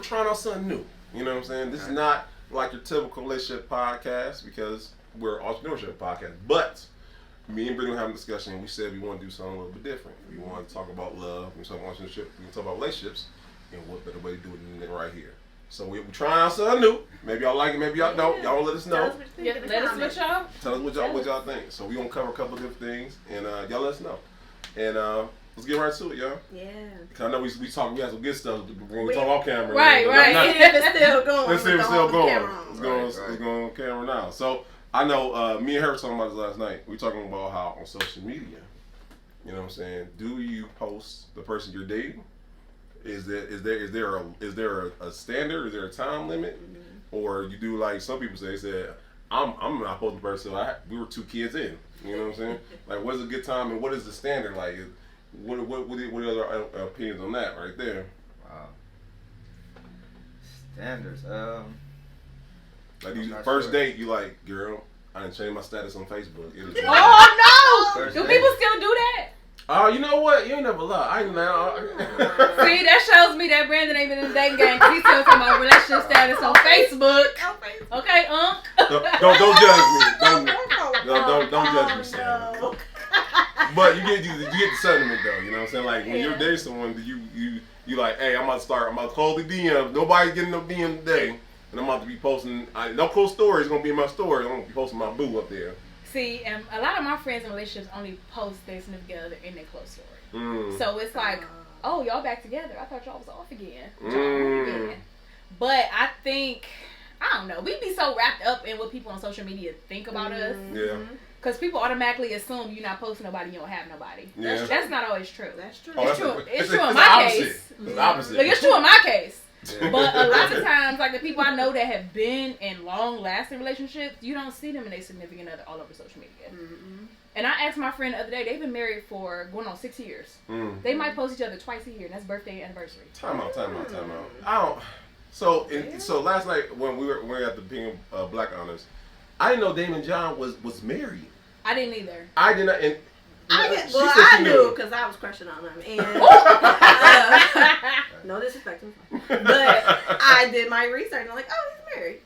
we're trying out something new. You know what I'm saying? This is not like your typical relationship podcast because we're an entrepreneurship podcast. But me and Brittany were having a discussion and we said we want to do something a little bit different. We want to talk about love, we talk about entrepreneurship, we can talk about relationships, and what better way to do it than right here. So we're trying out something new. Maybe y'all like it, maybe y'all don't. Y'all let us know. Let us know what y'all. Tell us what y'all think. So we're going to cover a couple of different things and y'all let us know. And let's get right to it, y'all. Yeah. Because I know we have some good stuff when we talk on camera. Right. If it's still going. Let's see if it's still going. It's Right. going on camera now. So I know me and her were talking about this last night. We were talking about how on social media, you know what I'm saying? Do you post the person you're dating? Is there a standard? Is there a time limit? Or you do like some people say, I'm not posting the person. We were 2 kids in. You know what I'm saying? Like, what is a good time and what is the standard? Like, what other opinions on that right there? Wow. Standards. Like, first date, you like, girl, I didn't change my status on Facebook. Oh no! First Do date. people still do that? Oh, you know what? You ain't never lie. I ain't now. See, that shows me that Brandon ain't been in the dating game. He's still talking about relationship status on Facebook. Okay, Don't judge me. Don't judge me, Sam. No. But you get the sentiment though. You know what I'm saying? Like when you're dating someone, you like, hey, I'm about to close the DM. Nobody's getting no DM today, and I'm about to be posting. No cool stories gonna be in my story. I'm gonna be posting my boo up there. See, and a lot of my friends in relationships only post their significant other in their close story. So it's like, oh, y'all back together. I thought y'all was off again. But I think, I don't know, we be so wrapped up in what people on social media think about us. Yeah. Because people automatically assume you're not posting nobody, you don't have nobody. Yeah. That's not always true. That's true. Oh, It's true. It's true in the my opposite. case. It's the opposite. Like, it's true in my case. Yeah. But a lot of times, like the people I know that have been in long-lasting relationships, you don't see them and their significant other all over social media. Mm-hmm. And I asked my friend the other day, they've been married for going on 6 years. They might post each other twice a year, and that's birthday and anniversary. Time out. I don't. So last night when we were at the Pink Black Honors, I didn't know Damon John was married. I didn't either. I did not. And I knew because I was crushing on him. And no disrespect, but I did my research. And I'm like, oh, he's married.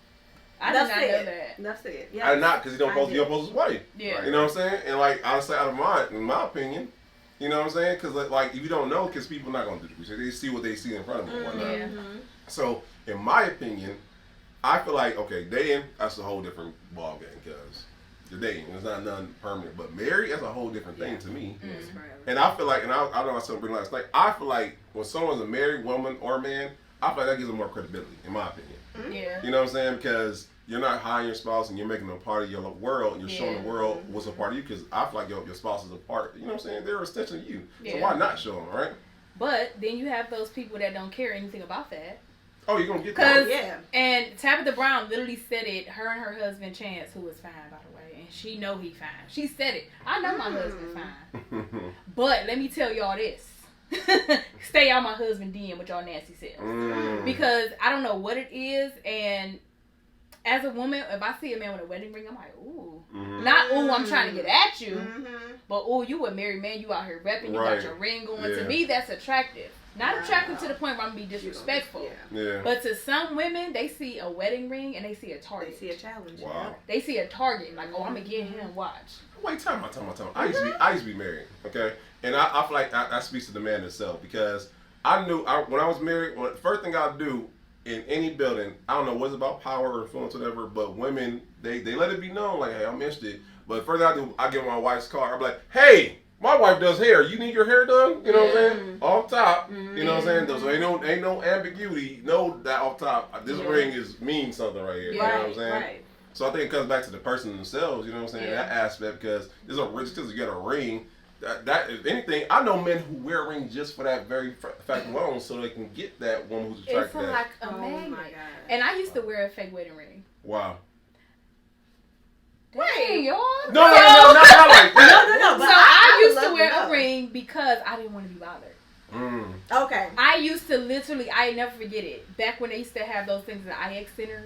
I did not know that. That's it. Yeah. I did not because he don't post his wife. Yeah. You know what I'm saying? And like honestly, in my opinion, you know what I'm saying? Because like if you don't know, because people not gonna do the research. They see what they see in front of them and whatnot. Mm-hmm. So in my opinion, I feel like dating that's a whole different ball game because. You're dating, it's not nothing permanent, but married, that's a whole different thing to me. Mm-hmm. And I feel like, and I don't know what something last night. I feel like when someone's a married woman or man, I feel like that gives them more credibility, in my opinion. Yeah. You know what I'm saying? Because you're not hiding your spouse and you're making them a part of your world and you're showing the world what's a part of you. Because I feel like your spouse is a part. You know what I'm saying? They're an extension of you. So why not show them, right? But then you have those people that don't care anything about that. Oh, you're gonna get that. Yeah. And Tabitha Brown literally said it. Her and her husband Chance, who is fine by the way, and she know he fine. She said it. I know my husband fine, but let me tell y'all this: stay out my husband DM with y'all nasty selves because I don't know what it is. And as a woman, if I see a man with a wedding ring, I'm like, ooh, not ooh, I'm trying to get at you, but ooh, you a married man, you out here repping, you got your ring going. To me, that's attractive. Not attractive to the point where I'm gonna be disrespectful. Yeah. But to some women, they see a wedding ring and they see a target. They see a challenge. Wow. They see a target. Like, oh, I'm gonna get him. Watch. Wait, time out. I used to be married, okay? And I feel like that speaks to the man itself because I knew when I was married, the first thing I'd do in any building, I don't know what's about power or influence or whatever, but women, they let it be known, like, hey, I'm interested. But the first thing I do, I get my wife's car. I'm like, hey, my wife does hair. You need your hair done? You know what I'm saying? Off top. You know what I'm saying? So ain't no ambiguity. Know that off top, this ring means something right here. You know what I'm saying? Right. So I think it comes back to the person themselves, you know what I'm saying, that aspect, because there's a risk because you get a ring. That if anything, I know men who wear a ring just for that very fact alone, so they can get that woman who's attracted to that. It's like a magnet. My God. And I used to wear a fake wedding ring. Wow. Wait, y'all. No, not like that. No. So I used to wear a ring because I didn't want to be bothered. Okay. I used to literally, I never forget it. Back when they used to have those things at the IX Center,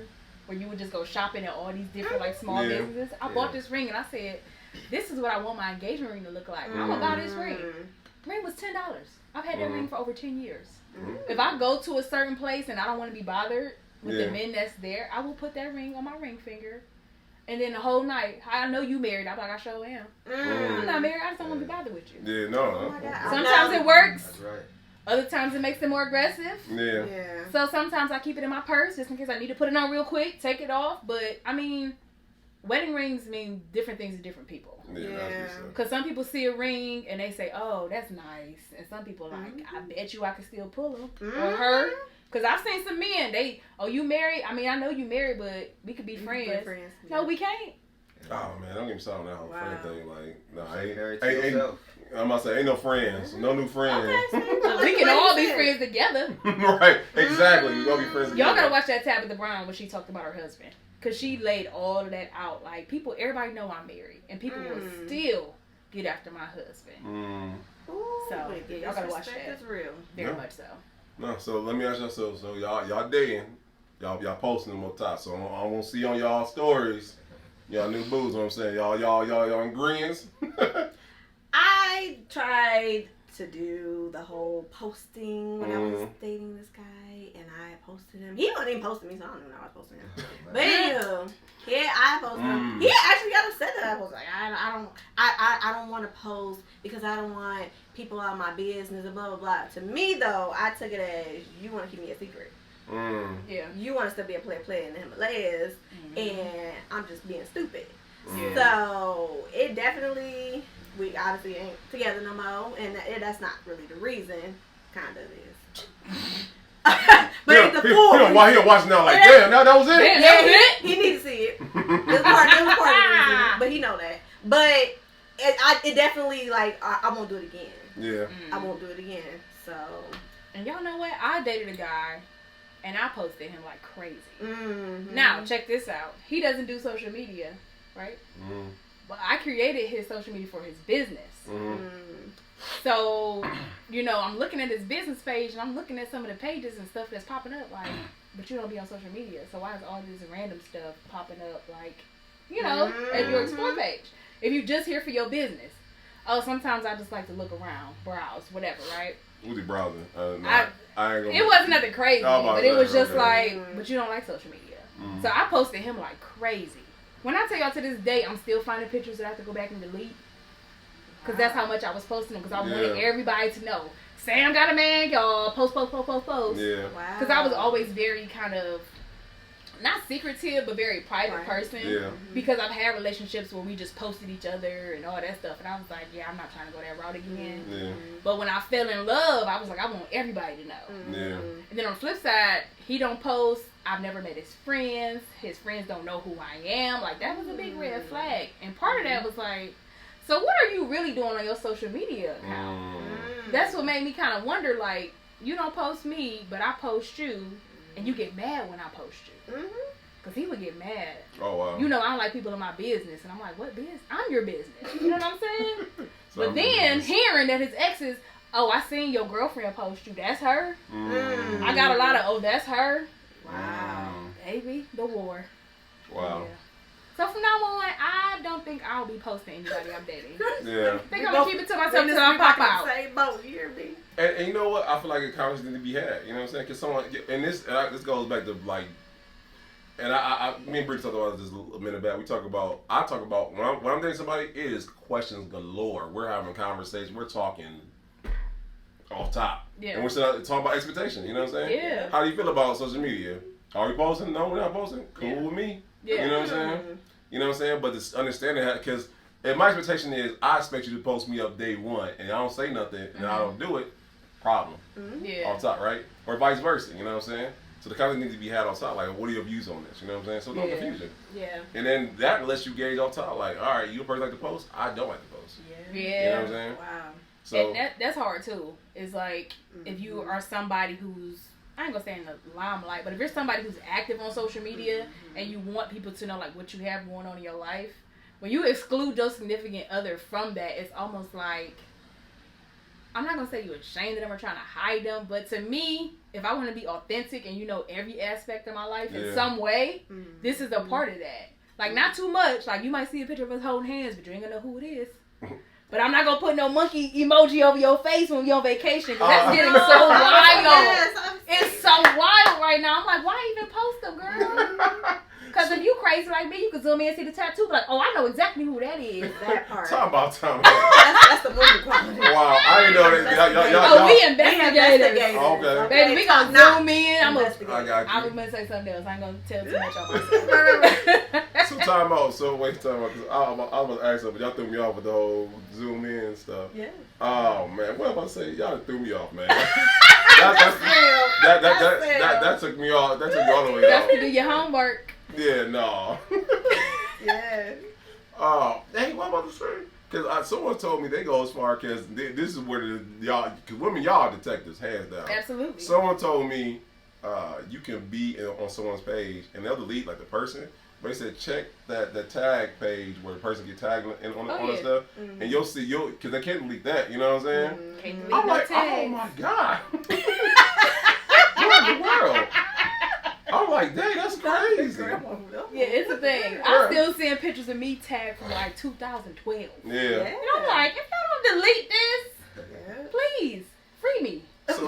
where you would just go shopping at all these different like small businesses. I bought this ring and I said, this is what I want my engagement ring to look like. I'm gonna buy this ring. Ring was $10. I've had that ring for over 10 years. Mm-hmm. If I go to a certain place and I don't want to be bothered with the men that's there, I will put that ring on my ring finger. And then the whole night, I know you married. I'm like, I sure am. I'm not married. I just don't want to be bothered with you. Yeah, no. Oh my God. Sometimes it works. That's right. Other times it makes it more aggressive. Yeah. So sometimes I keep it in my purse just in case I need to put it on real quick, take it off. But, I mean, wedding rings mean different things to different people. Yeah. Because some people see a ring and they say, oh, that's nice. And some people are like, I bet you I can still pull him or her. Because I've seen some men, you married? I mean, I know you married, but we could be friends. No, we can't. Oh, man, don't get me started on that whole friend thing. Like, no, Ain't I'm about to say, ain't no friends. No new friends. We can all be friends together. Right, exactly. You gonna be friends together. Y'all gotta watch that Tabitha Brown when she talked about her husband. Because she laid all of that out. Like, everybody know I'm married. And people will still get after my husband. So, y'all gotta watch that. That's real. Very much so. No, so let me ask y'all, so y'all dating, y'all posting them up top. So I want to see on y'all stories, y'all new boos. What I'm saying, y'all in greens. I tried to do the whole posting when I was dating this guy, and I posted him. He wasn't even posting me, so I don't even know I was posting him. But anywho, yeah, I posted him. He actually got upset that I was like, I don't want to post because I don't want people out of my business and blah blah blah. To me though, I took it as you want to keep me a secret. Yeah. You want us to be a player in the Himalayas, and I'm just being stupid. Yeah. So it definitely, we obviously ain't together no more, and that's not really the reason. Kind of is. But it's the full. While he watching now, like, damn, that was it. Yeah, he need to see it. It was part of the reason, but he know that. But it definitely, like, I won't do it again. Yeah. I won't do it again. So. And y'all know what? I dated a guy, and I posted him like crazy. Mm-hmm. Now, check this out. He doesn't do social media, right? But I created his social media for his business. So, I'm looking at his business page, and I'm looking at some of the pages and stuff that's popping up, like, but you don't be on social media, so why is all this random stuff popping up, like, at your explore page? If you're just here for your business. Oh, sometimes I just like to look around, browse, whatever, right? Who's he browsing? I ain't gonna. It wasn't nothing crazy, but it was just like, but you don't like social media. So I posted him like crazy. When I tell y'all to this day, I'm still finding pictures that I have to go back and delete. Because that's how much I was posting them. Because I wanted everybody to know. Sam got a man, y'all. Post. Yeah. Wow. Because I was always very kind of, not secretive, but very private person. Yeah. Because I've had relationships where we just posted each other and all that stuff. And I was like, I'm not trying to go that route again. Yeah. But when I fell in love, I was like, I want everybody to know. Yeah. And then on the flip side, he don't post. I've never met his friends. His friends don't know who I am. Like, that was a big red flag. And part of that was like, so what are you really doing on your social media account? That's what made me kind of wonder, like, you don't post me, but I post you, and you get mad when I post you. Because he would get mad. Oh, wow. I don't like people in my business. And I'm like, what business? I'm your business. You know what I'm saying? But then hearing that his exes, I seen your girlfriend post you. That's her. I got a lot of, that's her. Wow. Baby, the war. Wow. Yeah. So from now on, I don't think I'll be posting anybody I'm dating. Yeah. I think I'm going to keep it to myself until I pop out. Same boat, you hear me? And you know what? I feel like a conversation need to be had. You know what I'm saying? Because someone, and this goes back to like, and me and Britt talked about this a minute back. I talk about when I'm dating somebody, it is questions galore. We're having conversations. We're talking off top. Yeah. And we're talking about expectation. You know what I'm saying? Yeah. How do you feel about social media? Are we posting? No, we're not posting. Cool with me. Yeah. You know what I'm saying? You know what I'm saying? But this understanding that, because my expectation is I expect you to post me up day one, and I don't say nothing, and I don't do it, problem. Yeah. On top, right? Or vice versa, you know what I'm saying? So the conversation needs to be had on top, like, what are your views on this? You know what I'm saying? So no confusion. Yeah. And then that lets you gauge on top, like, all right, you a person like to post? I don't like to post. Yeah. You know what I'm saying? Wow. So and that's hard too. It's like, if you are somebody who's, I ain't gonna say in the limelight, but if you're somebody who's active on social media and you want people to know like what you have going on in your life, when you exclude your significant other from that, it's almost like, I'm not gonna say you're ashamed of them or trying to hide them, but to me, if I want to be authentic and you know every aspect of my life in some way, this is a part of that. Like, not too much. Like, you might see a picture of us holding hands, but you ain't gonna know who it is. But I'm not gonna put no monkey emoji over your face when you're on vacation. 'Cause that's getting so wild. Yes, It's so wild right now. I'm like, why even post them, girl? Because if you crazy like me, you can zoom in and see the tattoo. Be like, oh, I know exactly who that is. that part. Talk about. That's the movie quality. Wow, I didn't know that. Oh, we We investigators. investigators. Okay. Baby, we gonna zoom in. I I got was you. gonna say something else. I ain't gonna tell too much on myself. So time out. So wait, time out. Cause I was asking, but y'all threw me off with the whole zoom in and stuff. Yeah. Oh man, what am I saying? Y'all done threw me off, man. That's That took me all. That took me all the way You got off. to do your homework. Yeah, no. Yeah. Oh, hey, what am I about to say? Because someone told me they go as far because this is where y'all, because women, y'all are detectives, hands down. Absolutely. Someone told me you can be on someone's page and they'll delete like the person, but they said check the tag page where the person get tagged on the stuff, and you'll see because they can't delete that. You know what I'm saying? Can't delete I'm no like, tags. oh my god, what in the world? I'm like, dang, that's crazy. Yeah, it's a thing. I'm still seeing pictures of me tagged from like 2012. Yeah. And I'm like, if y'all don't delete this, please free me. So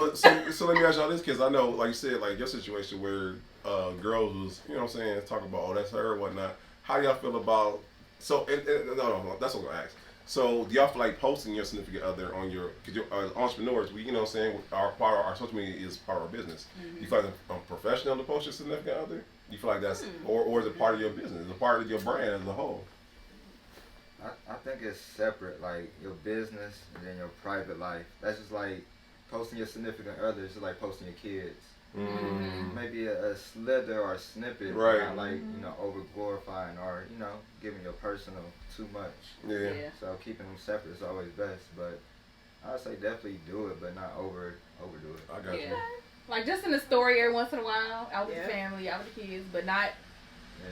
let me ask y'all this, because I know, like you said, like your situation where girls was, you know what I'm saying, talking about, oh, that's her or whatnot. How y'all feel about, no, that's what I'm going to ask. So do y'all feel like posting your significant other on your, because you're entrepreneurs, we, you know what I'm saying, our social media is part of our business. You feel like it's professional to post your significant other? You feel like that's, or is it part of your business? Is it part of your brand as a whole? I think it's separate, like your business and then your private life. That's just like posting your significant other is like posting your kids. Maybe a slither or a snippet, right? Not like over glorifying or giving your personal too much. Yeah. So keeping them separate is always best, but I would say definitely do it, but not overdo it. I got you. Like just in the story every once in a while, out with the family, out with the kids, but not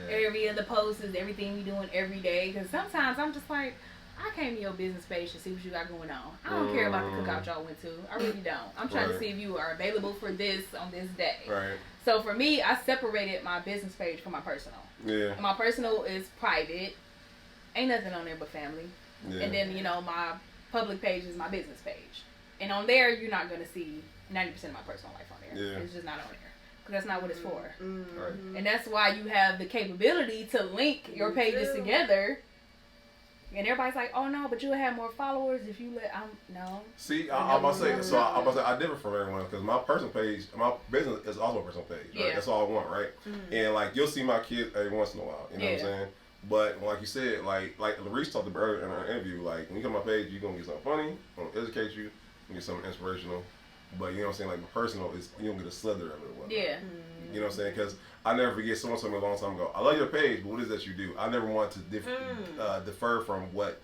every other post is everything we doing every day. Because sometimes I'm just like, I came to your business page to see what you got going on. I don't care about the cookout y'all went to. I really don't. I'm trying to see if you are available for this on this day. Right. So for me, I separated my business page from my personal. Yeah. My personal is private. Ain't nothing on there but family. Yeah. And then, my public page is my business page. And on there, you're not going to see 90% of my personal life on there. Yeah. It's just not on there. Because that's not what it's for. Right. And that's why you have the capability to link your pages together. And everybody's like, oh no, but you'll have more followers if you no. See, I'm about to say, I differ from everyone because my personal page, my business is also a personal page, right? Yeah. That's all I want, right? And like, you'll see my kids every once in a while, you know what I'm saying? But like you said, like Larice talked about earlier in our interview, like when you come on my page, you're going to get something funny, I'm going to educate you, get something inspirational. But you know what I'm saying, like my personal is, you don't get a slither of it or whatnot. Yeah. You know what I'm saying? Because I never forget, someone told me a long time ago, I love your page, but what is that you do? I never want to defer from what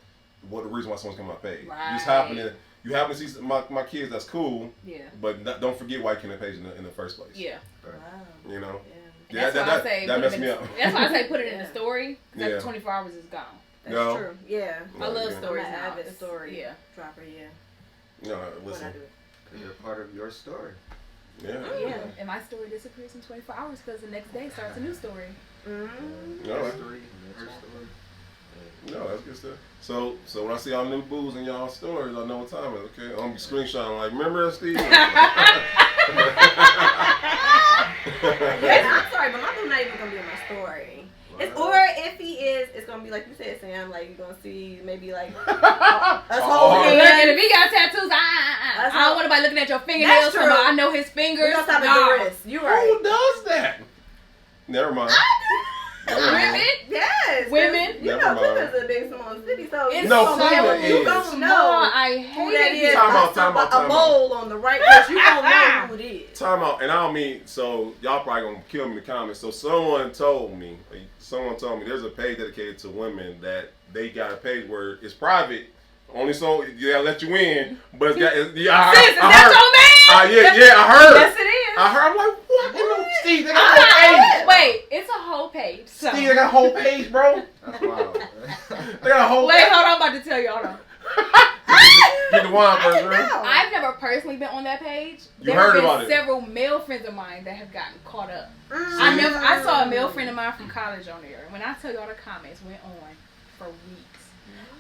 the reason why someone's coming on my page. Right. You happen to see my kids, that's cool. Yeah. But don't forget why you came to the page in the first place. Yeah. Right. Wow. You know? Yeah. That's why I say that messed me up. That's why I say put it in the story. Because after 24 hours it's gone. That's true. Yeah. I love stories I'm an now. avid story Yeah. dropper, No, listen. Because they're part of your story. Yeah. Yeah. And my story disappears in 24 hours because the next day starts a new story. No, Her story. no, that's good stuff. So when I see all new booze in y'all stories, I know what time it is, okay? I'm gonna be screenshotting like, remember that, Steve? Yeah, I'm sorry, but my dude's not even gonna be in my story. Or if he is, it's gonna be like you said, Sam. Like you're gonna see maybe like us holding Look, and hands. if he got tattoos, I don't want nobody looking at your fingernails. That's true. I know his fingers. We're gonna stop at the wrist. You right. Who does that? Never mind. Women. Yes. Women. You Never know, mind. Cleveland's a big small city, so It's No, so Cleveland you is. don't small. know I who hate that it. is. Time out. A mole on the right wrist. You don't know who it is. Time out, and I don't mean, so y'all probably gonna kill me in the comments. So someone told me there's a page dedicated to women that they got a page where it's private, only so they'll let you in, but it's got, Sis, is that your man? I heard. Yes, it is. I heard. I'm like, what? Steve, they got a whole page. Wait, it's a whole page. So. Steve, they got a whole page, bro. That's wild. They got a whole Wait, page. hold on. I'm about to tell y'all. Though. Get the wine first, bro. I've never personally been on that page. You There heard have about been it. several male friends of mine that have gotten caught up. I saw a male friend of mine from college on there. When I tell y'all, the comments went on for weeks.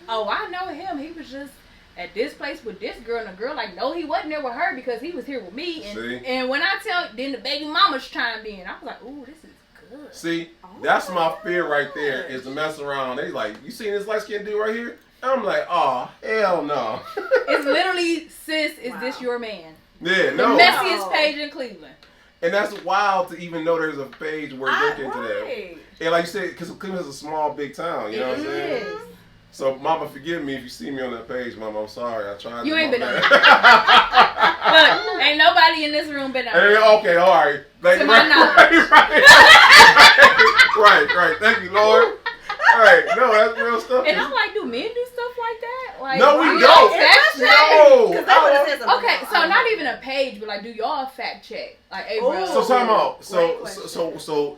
Oh, I know him. He was just at this place with this girl, and the girl like, no, he wasn't there with her because he was here with me. And when I tell, then the baby mamas chimed in. I was like, ooh, this is good. See, that's my fear right there, is to mess around. They like, you seen this light skinned dude right here? I'm like, oh, hell no. It's literally, sis, is this your man? Yeah, the no. messiest page in Cleveland. And that's wild to even know there's a page where look into that. And like you said, because Cleveland's a small, big town, you know what I'm saying? So, Mama, forgive me if you see me on that page, Mama. I'm sorry. I tried. You ain't been on that. Look, ain't nobody in this room been on that. Okay, all right. Like, to my knowledge. Right. Thank you, Lord. All right. No, that's real stuff. And I'm like, do men do stuff like that? Like, no, we don't. No. Okay, so not even a page, but like, do y'all fact check? Like, hey, bro. So time out. So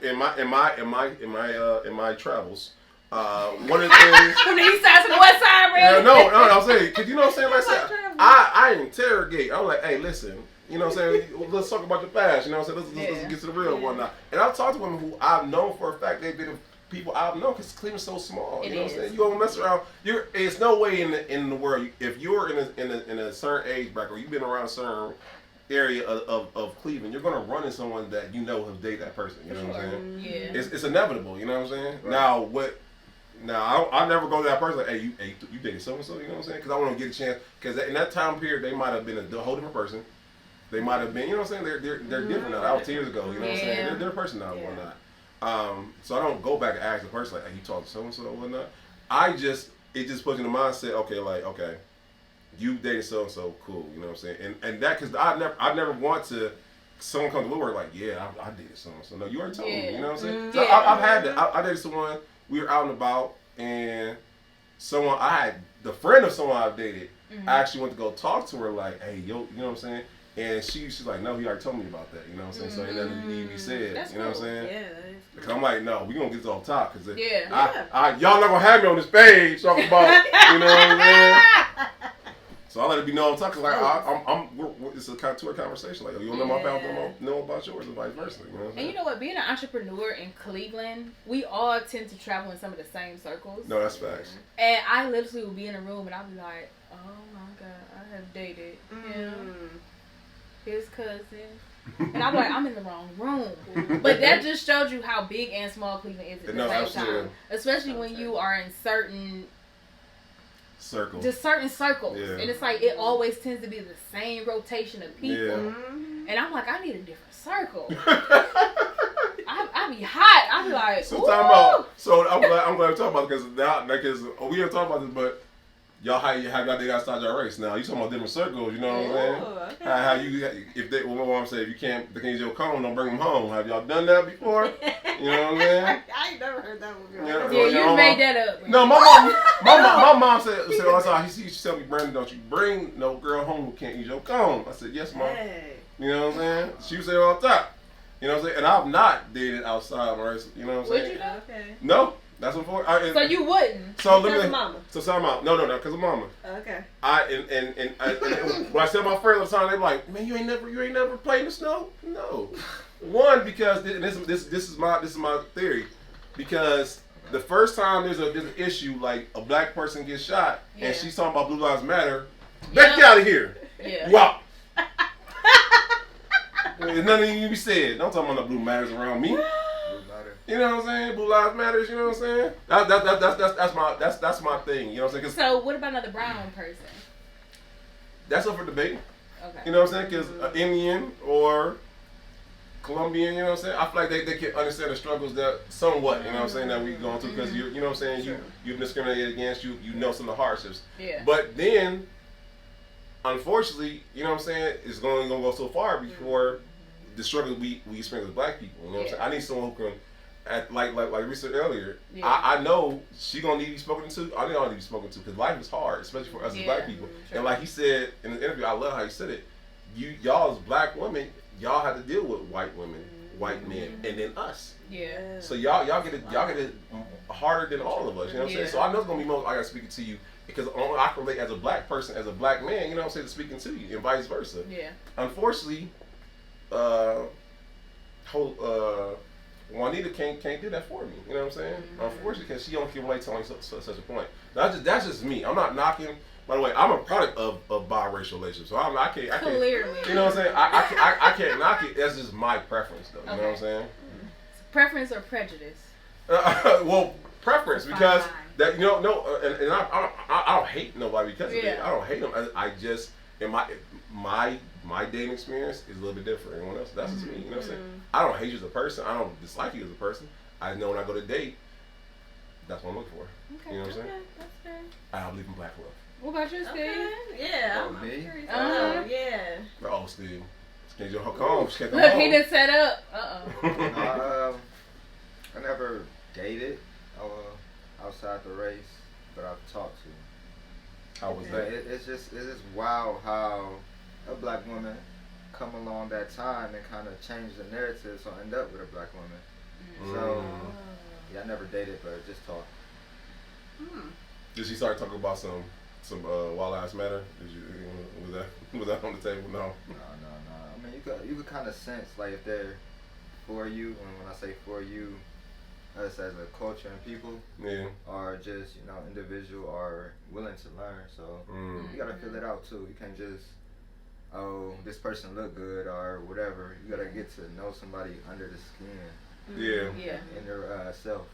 in my travels. One of the things from the east side to the west side, really? Yeah, no, I'm saying, cause you know what I'm saying, like I interrogate. I'm like, hey, listen, you know what I'm saying, let's talk about your past, you know what I'm saying, let's get to the real and whatnot. And I've talked to women who I've known for a fact they've been people I've known, cause Cleveland's so small. You know what I'm saying? You don't mess around. It's no way in the world if you're in a certain age bracket or you've been around a certain area of Cleveland, you're gonna run into someone that you know has dated that person. You know what I'm saying? Yeah. It's inevitable. You know what I'm saying? Right. Now, I never go to that person like, hey, you dated so-and-so, you know what I'm saying? Because I want to get a chance. Because in that time period, they might have been a whole different person. They might have been, you know what I'm saying? They're different now. That was 10 years ago, you know what I'm saying? They're a person now and whatnot. So I don't go back and ask the person, like, hey, you talked to so-and-so or whatnot. It just puts you in the mindset, okay, you dated so-and-so, cool, you know what I'm saying? And that, because I never want to, someone come to work like, yeah, I dated so-and-so. No, you already told me, you know what I'm saying? So I've had that. I dated someone. We were out and about, and the friend of someone I've dated, I actually went to go talk to her, like, hey, yo, you know what I'm saying? And she's like, no, he already told me about that, you know what I'm saying? So ain't nothing need to be said, that's you know what I'm saying? Yeah. Because I'm like, no, we gonna get this off top, because y'all not gonna have me on this page talking about, you know what I'm saying? So I let it be known, talking like it's a kind of two-way conversation. Like, you don't know my about, don't know about yours, and vice versa. You know what I'm saying? And you know what? Being an entrepreneur in Cleveland, we all tend to travel in some of the same circles. No, that's facts. And I literally would be in a room, and I'd be like, "Oh my God, I have dated him, his cousin," and I'm like, "I'm in the wrong room." But that just showed you how big and small Cleveland is at the same time, especially when you are in certain circles. And it's like it always tends to be the same rotation of people. And I'm like, I need a different circle. I be hot. I be like, so I'm glad we talk about it, because we haven't talked about this, but y'all how they got started your race. Now you talking about different circles, you know what I'm saying? Okay. How you I'm saying, if you can't use your cone, don't bring them home. Have y'all done that before? You know what I'm saying? I ain't never heard that one. You made that up. No, my mom said all the time. She used to tell me, Brandon, don't you bring no girl home who can't use your cone. I said, yes, Mom. Hey. You know what I'm saying? She would say it all the time. You know what I'm saying? And I've not dated outside my race. You know what I'm saying? Would you know? Okay. No. That's what so you wouldn't? So because of mama. So time out. No, because of mama. Okay. When I tell my friends all the time, they be like, "Man, you ain't never played in the snow." No. One, because this is my theory. Because the first time there's an issue, like a black person gets shot, and she's talking about Blue Lives Matter, get out of here. Yeah. You out. There's nothing you be said. Don't talk about no Blue Matters around me. You know what I'm saying? Blue Lives Matters. You know what I'm saying? That's my thing. You know what I'm saying? So what about another brown person? That's up for debate. Okay. You know what I'm saying? Because Indian or Colombian, you know what I'm saying? I feel like they can understand the struggles that somewhat, you know what I'm saying, that we going through, because you know what I'm saying, you've discriminated against, you know some of the hardships. Yeah. But then, unfortunately, you know what I'm saying, it's going to go so far before the struggles we experience as black people. You know what I'm saying? I need someone who can, like we said earlier, I know she gonna need to be spoken to. I know I need to be spoken to, because life is hard, especially for us as black people. And like he said in the interview, I love how he said it. Y'all as black women, y'all have to deal with white women, white men, and then us. Yeah. So y'all get it harder than all of us. You know what I'm saying? So I know it's gonna be more. I gotta speak to you, because I can relate as a black person, as a black man. You know what I'm saying? Speaking to you, and vice versa. Yeah. Unfortunately, Juanita can't do that for me. You know what I'm saying? Unfortunately, because she only can relate to only such a point. That's just me. I'm not knocking. By the way, I'm a product of biracial relationships, so I can't. Clearly. You know what I'm saying? I can't knock it. That's just my preference, though. You know what I'm saying? Preference or prejudice? Well, preference, because Fine. that and I don't hate nobody because of it. I don't hate them. I just in my dating experience is a little bit different than anyone else. That's just me. You know what I'm saying? I don't hate you as a person. I don't dislike you as a person. I know when I go to date, that's what I'm looking for. Okay. You know what I'm saying? That's fair. I believe in black love. What about you, Steve? Okay. Yeah. Oh, me? Curious. Uh-huh. Yeah. Oh, Steve. Can't you come? She can't come Look, home. he done set up. Uh-oh. I never dated outside the race, but I've talked to. How was But that? it's just wild how a black woman come along that time and kind of change the narrative, so I end up with a black woman. So yeah, I never dated, but just talked. Did she start talking about some Wild Ass Matter? Was that on the table? No. No. I mean, you could kind of sense like if they're for you, and when I say for you, us as a culture and people, are just individual are willing to learn. So you gotta feel it out too. You can't just this person look good or whatever. You gotta get to know somebody under the skin. Yeah. In their self.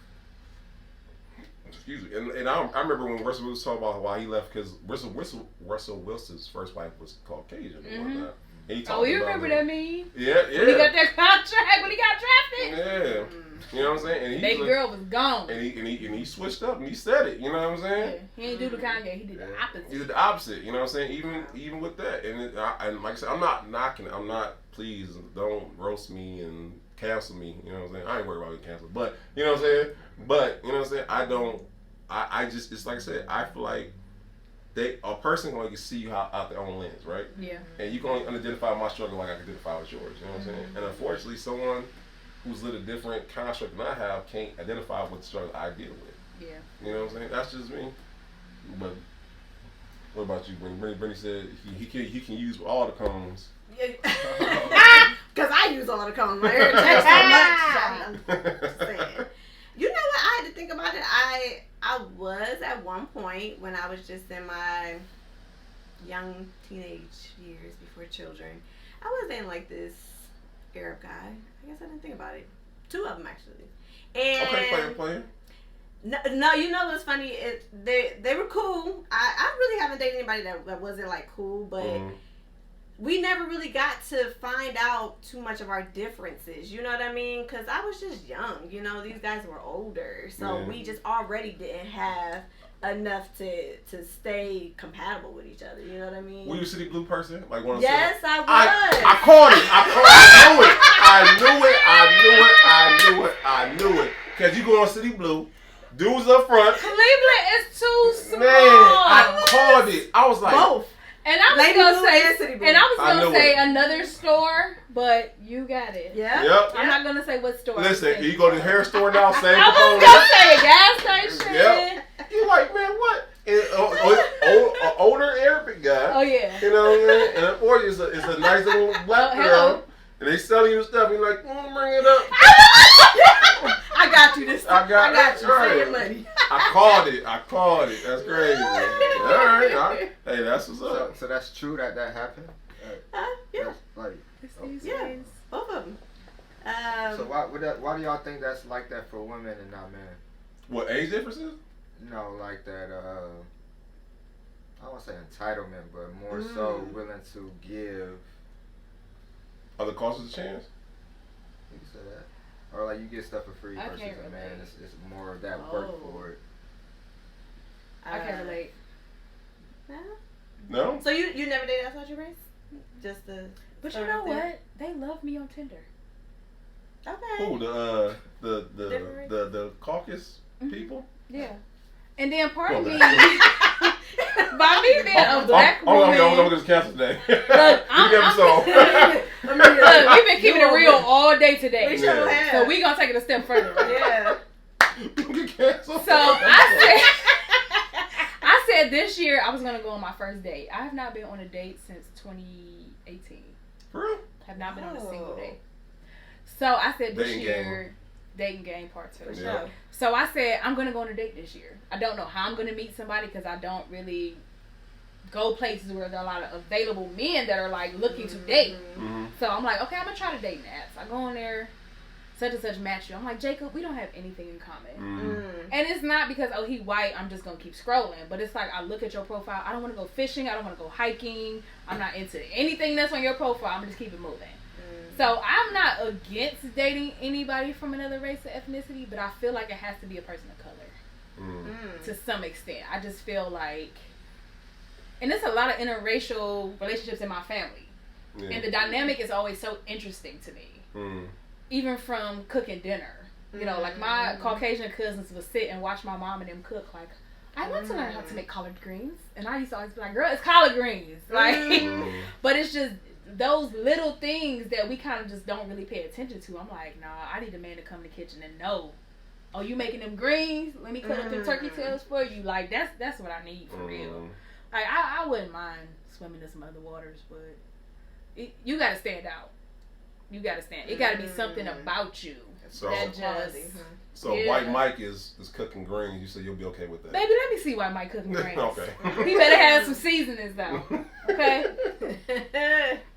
Excuse me. And I remember when Russell was talking about why he left, because Russell Wilson's first wife was Caucasian and whatnot. And he You remember that meme? Yeah. When he got that contract, when he got drafted? Yeah. You know what I'm saying? And Baby girl was gone. And he switched up and he said it. You know what I'm saying? Yeah. He ain't do the Kanye. He did the opposite. He did the opposite. You know what I'm saying? Even with that. And like I said, I'm not knocking. I'm not. Please don't roast me and cancel me. You know what I'm saying? I ain't worried about getting canceled. But you know what I'm saying? But you know what I'm saying? I don't. I just, it's like I said. I feel like a person can only see you out their own lens, right? Yeah. And you can only identify my struggle like I can identify with yours. You know what I'm saying? And unfortunately, someone who's lived a different construct than I have can't identify with the struggle I deal with. Yeah. You know what I'm saying? That's just me. But what about you, Brittany? Brittany said he can use all the cones. Because I use all the cones. My hair takes so much. I'm just saying. You know what? I had to think about it. I was at one point when I was just in my young teenage years before children. I was dating like this Arab guy. I guess I didn't think about it. 2 of them actually. And Okay, player. No, you know what's funny? They were cool. I really haven't dated anybody that wasn't like cool, but we never really got to find out too much of our differences. You know what I mean? Because I was just young. You know, these guys were older, so we just already didn't have enough to stay compatible with each other. You know what I mean? Were you a City Blue person? Like one of Yes, I was. I caught it. I knew it. Because you go on City Blue, dudes up front. Cleveland is too small. Man, I called it. I was like, both. And I was Lady gonna Blue say, and City Blue. and I was I gonna knew say it. another store, but you got it. Yeah. Yep. I'm not gonna say what store. Listen, you go to the hair store now, same I was gonna say a gas station. Yep. You like, man, what? Older Arabic guy. Oh yeah. You know what I mean? And or it's a nice little black girl. Hello. And they selling you stuff. You're like, bring it up. I got you this time. I got you. right. Save your money. I called it. That's crazy. All right. Hey, that's what's up. So that's true that happened. Yeah. That's like. Yeah. Both of them. So why do y'all think that's like that for women and not men? What, age differences? No, like that. I don't want to say entitlement, but more so willing to give. Other causes a chance? You can say that. Or like you get stuff for free I versus can't a man. relate. It's more of that work for it. I can't relate. No? So you never dated outside your race? Just the. But you know what? They love me on Tinder. Okay. Who, the caucus people? Yeah. And then part of Well, me, by me being a black woman. I'm going to cancel today. Look, we've been keeping it real all day today. We sure have. So we gonna take it a step further. Yeah. Get canceled. So I said this year I was gonna go on my first date. I have not been on a date since 2018. For real? Have not been on a single date. So I said this Dating year. dating game part 2. For Yeah. sure. So I said, I'm going to go on a date this year. I don't know how I'm going to meet somebody because I don't really go places where there are a lot of available men that are like looking to date. Mm-hmm. So I'm like, okay, I'm going to try the dating apps. I go on there, such and such match you. I'm like, Jacob, we don't have anything in common. Mm-hmm. And it's not because, oh, he white, I'm just going to keep scrolling. But it's like, I look at your profile. I don't want to go fishing. I don't want to go hiking. I'm not into anything that's on your profile. I'm going to just keep it moving. So I'm not against dating anybody from another race or ethnicity, but I feel like it has to be a person of color to some extent. I just feel like, and there's a lot of interracial relationships in my family, and the dynamic is always so interesting to me, even from cooking dinner. You know, like my Caucasian cousins would sit and watch my mom and them cook. Like, I want to learn how to make collard greens, and I used to always be like, "Girl, it's collard greens." Like, but it's just those little things that we kind of just don't really pay attention to. I'm like, nah, I need a man to come in the kitchen and know, oh, you making them greens? Let me cut up them turkey tails for you. Like, that's what I need for real. Like, I wouldn't mind swimming in some other waters, but you got to stand out. You got to stand. It got to be something about you So, that just. So White Mike is cooking greens. You said you'll be okay with that. Baby, let me see White Mike cooking greens. Okay. He better have some seasonings though. Okay.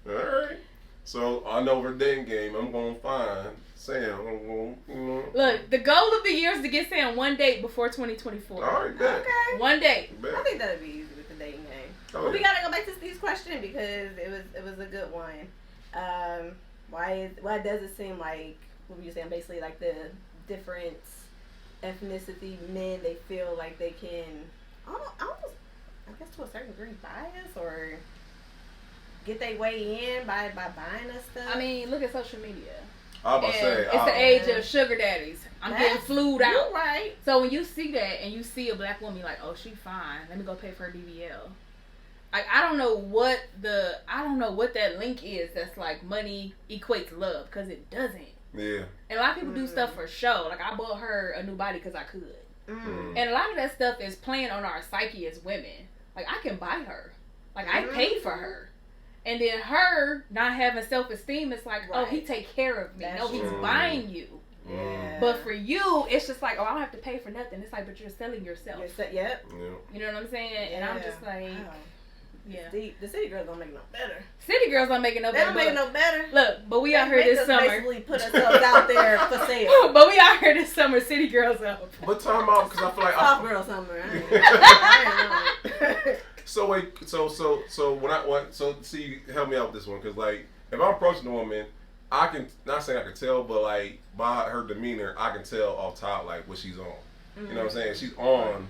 All right. So I know for dating game, I'm gonna find Sam. I'm gonna, Look, the goal of the year is to get Sam one date before 2024. All right, bet. Okay. One date. Bet. I think that'd be easy with the dating game. Oh, Well, we yeah. gotta go back to Steve's question because it was a good one. Why does it seem like, what were you saying, basically like the different ethnicity men, they feel like they can almost, I guess to a certain degree, bias or get their way in by buying us stuff? I mean, look at social media. I was about to say, It's the age of sugar daddies. I'm getting flued out. You're right. So when you see that and you see a black woman, you're like, oh, she fine. Let me go pay for her BBL. Like, I don't know what that link is that's like money equates love, because it doesn't. Yeah. And a lot of people do stuff for show. Like, I bought her a new body because I could. And a lot of that stuff is playing on our psyche as women. Like, I can buy her. Like, I paid for her. And then her not having self-esteem, it's like, oh, he take care of me. No, he's buying you. Yeah. But for you, it's just like, oh, I don't have to pay for nothing. It's like, but you're selling yourself. Yep. Yeah. You know what I'm saying? And I'm just like, yeah. The city girls don't make it no better. City girls don't make it no They better. don't make it no better. Look, but we out here this summer. Basically put ourselves out there for sale. But we out here this summer, city girls up. But time out, because I feel like Soft girl summer. I ain't know. So wait, so see, help me out with this one, because like if I'm approaching a woman, I can not saying I can tell, but like by her demeanor, I can tell off top like what she's on. You know what I'm saying? She's on.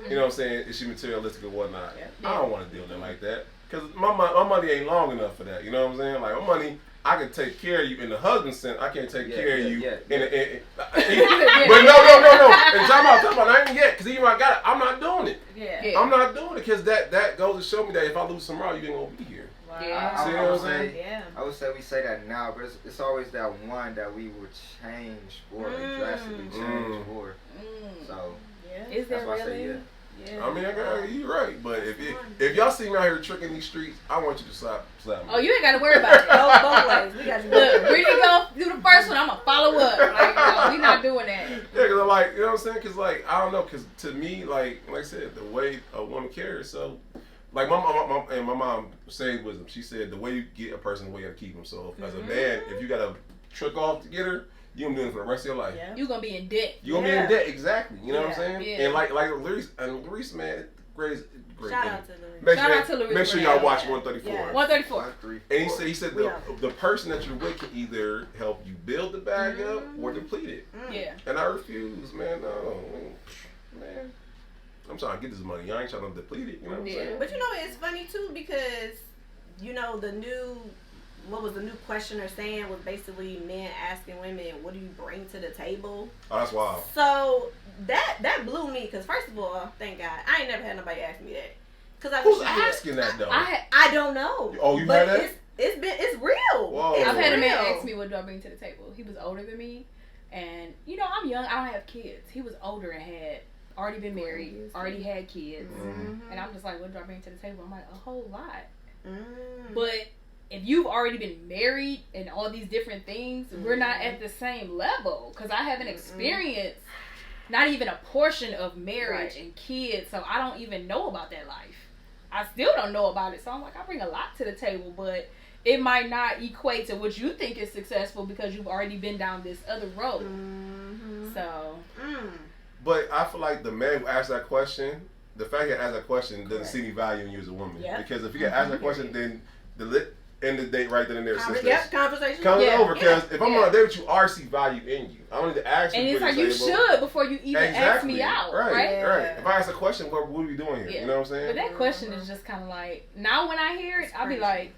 You know what I'm saying? Is she materialistic or whatnot? Yeah. I don't want to deal with it like that, because my money ain't long enough for that. You know what I'm saying? Like my money, I can take care of you in the husband sense. I can't take care of you but no. And time out, not even yet, because even when I got it, I'm not doing it. Yeah. I'm not doing it, because that goes to show me that if I lose tomorrow, you ain't gonna be here. Yeah. See what I'm saying? I would say we say that now, but it's always that one that we would change for, and drastically change for. So Is there that's why I say really? Yeah. I mean, you're right, but if y'all see me out here tricking these streets, I want you to slap me. Oh, you ain't got to worry about it. Both ways. We got you. Look, Brittany go do the first one. I'm gonna follow up. Like, no, we not doing that. Yeah, because I'm like, you know what I'm saying? Because like, I don't know, because to me, like I said, the way a woman carries, so like my mom said wisdom. She said the way you get a person, the way you have to keep them. So as a man, if you got to trick off to get her, you gonna do it for the rest of your life. You gonna be in debt. You gonna be in debt, exactly. You know what I'm saying? Yeah. And like Larice, man, great. Shout out to Larice. Shout out to Larice. Make sure y'all watch 134. Yeah. 134. And he said the person that you're with can either help you build the bag up or deplete it. Yeah. And I refuse, man. No, man. I'm trying to get this money. I ain't trying to deplete it. You know what I'm saying? But you know, it's funny too, because you know the new questioner saying was basically men asking women, what do you bring to the table? Oh, that's wild. So that blew me, because first of all, thank God, I ain't never had nobody ask me that. Cause I Who's asking that though? I don't know. Oh, you but had that? It's real. Whoa. It's I've had a man real. ask me, what do I bring to the table? He was older than me, and you know, I'm young, I don't have kids. He was older and had already been married, already had kids, and I'm just like, what do I bring to the table? I'm like, a whole lot. But if you've already been married and all these different things, we're not at the same level. Because I haven't experienced not even a portion of marriage and kids, so I don't even know about that life. I still don't know about it, so I'm like, I bring a lot to the table, but it might not equate to what you think is successful because you've already been down this other road. So. But I feel like the man who asked that question, the fact he asked that question doesn't see any value in you as a woman. Yep. Because if you get asked that question, then end the date right then and there. Conversation. Comes over. Because if I'm on a date with you, I already see value in you. I don't need to ask you. And it's like you should before you even ask me out. Right? Right. If I ask a question, what are we doing here? Yeah. You know what I'm saying? But that question is just kind of like, now when I hear it, I'll be like,